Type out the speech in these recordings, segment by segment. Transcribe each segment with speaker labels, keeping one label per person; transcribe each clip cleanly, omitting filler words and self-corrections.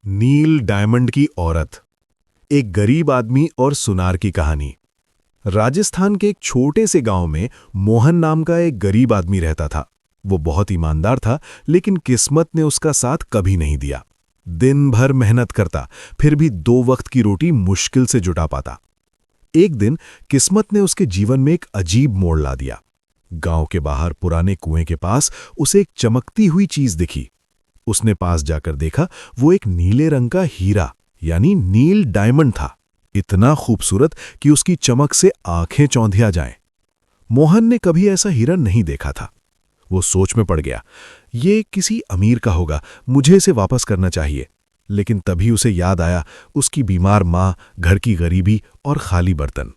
Speaker 1: नील diamond की औरत। एक गरीब आदमी और सुनार की कहानी। राजस्थान के एक छोटे से गांव में मोहन नाम का एक गरीब आदमी रहता था। वो बहुत ईमानदार था, लेकिन किस्मत ने उसका साथ कभी नहीं दिया। दिन भर मेहनत करता, फिर भी 2 वक्त की रोटी मुश्किल से जुटा पाता। एक दिन किस्मत ने उसके जीवन में एक अजीब मोड़ ला दिया। गांव के बाहर पुराने कुएं के पास उसे एक चमकती हुई चीज दिखी। उसने पास जाकर देखा, वो एक नीले रंग का हीरा यानी नील डायमंड था। इतना खूबसूरत कि उसकी चमक से आंखें चौंधिया जाएं। मोहन ने कभी ऐसा हीरा नहीं देखा था। वो सोच में पड़ गया, ये किसी अमीर का होगा, मुझे इसे वापस करना चाहिए। लेकिन तभी उसे याद आया उसकी बीमार मां, घर की गरीबी और खाली बर्तन।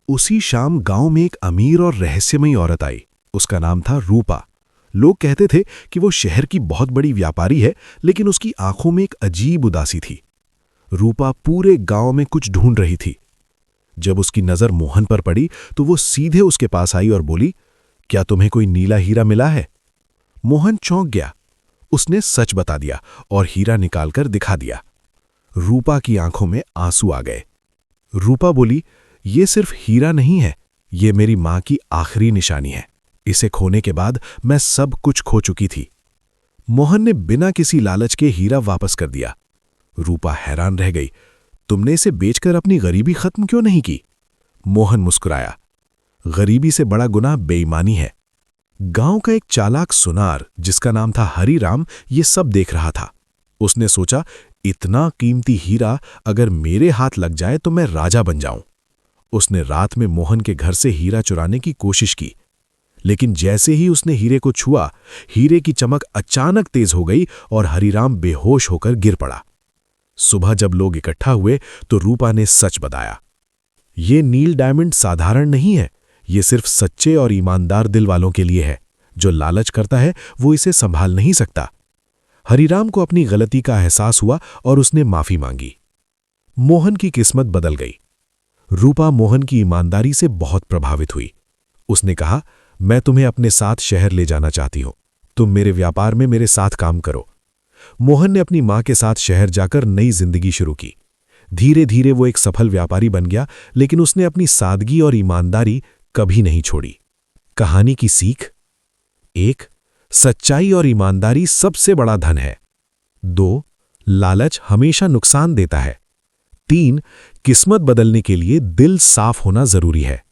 Speaker 1: उसी शाम गांव में एक अमीर और रहस्यमयी औरत आई। उसका नाम था रूपा। लोग कहते थे कि वो शहर की बहुत बड़ी व्यापारी है, लेकिन उसकी आंखों में एक अजीब उदासी थी। रूपा पूरे गांव में कुछ ढूंढ रही थी। जब उसकी नजर मोहन पर पड़ी तो वो सीधे उसके पास आई और बोली, क्या तुम्हें कोई नीला हीरा मिला है? मोहन चौंक गया। उसने सच बता दिया और हीरा निकालकर दिखा दिया। रूपा की आंखों में आंसू आ गए। रूपा बोली, ये सिर्फ हीरा नहीं है, ये मेरी मां की आखिरी निशानी है। इसे खोने के बाद मैं सब कुछ खो चुकी थी। मोहन ने बिना किसी लालच के हीरा वापस कर दिया। रूपा हैरान रह गई। तुमने इसे बेचकर अपनी गरीबी खत्म क्यों नहीं की? मोहन मुस्कुराया। गरीबी से बड़ा गुनाह बेईमानी है। गांव का एक चालाक सुनार जिसका नाम था हरिराम ये सब देख रहा था। उसने सोचा, इतना कीमती हीरा अगर मेरे हाथ लग जाए तो मैं राजा बन जाऊं। उसने रात में मोहन के घर से हीरा चुराने की कोशिश की, लेकिन जैसे ही उसने हीरे को छुआ, हीरे की चमक अचानक तेज हो गई और हरिराम बेहोश होकर गिर पड़ा। सुबह जब लोग इकट्ठा हुए तो रूपा ने सच बताया। ये नील डायमंड साधारण नहीं है, ये सिर्फ सच्चे और ईमानदार दिल वालों के लिए है। जो लालच करता है वो इसे संभाल नहीं सकता। हरिराम को अपनी गलती का एहसास हुआ और उसने माफी मांगी। मोहन की किस्मत बदल गई। रूपा मोहन की ईमानदारी से बहुत प्रभावित हुई। उसने कहा, मैं तुम्हें अपने साथ शहर ले जाना चाहती हूं। तुम मेरे व्यापार में मेरे साथ काम करो। मोहन ने अपनी मां के साथ शहर जाकर नई जिंदगी शुरू की। धीरे धीरे वो एक सफल व्यापारी बन गया, लेकिन उसने अपनी सादगी और ईमानदारी कभी नहीं छोड़ी। कहानी की सीख: 1. सच्चाई और ईमानदारी सबसे बड़ा धन है। 2. लालच हमेशा नुकसान देता है। 3. किस्मत बदलने के लिए दिल साफ होना जरूरी है।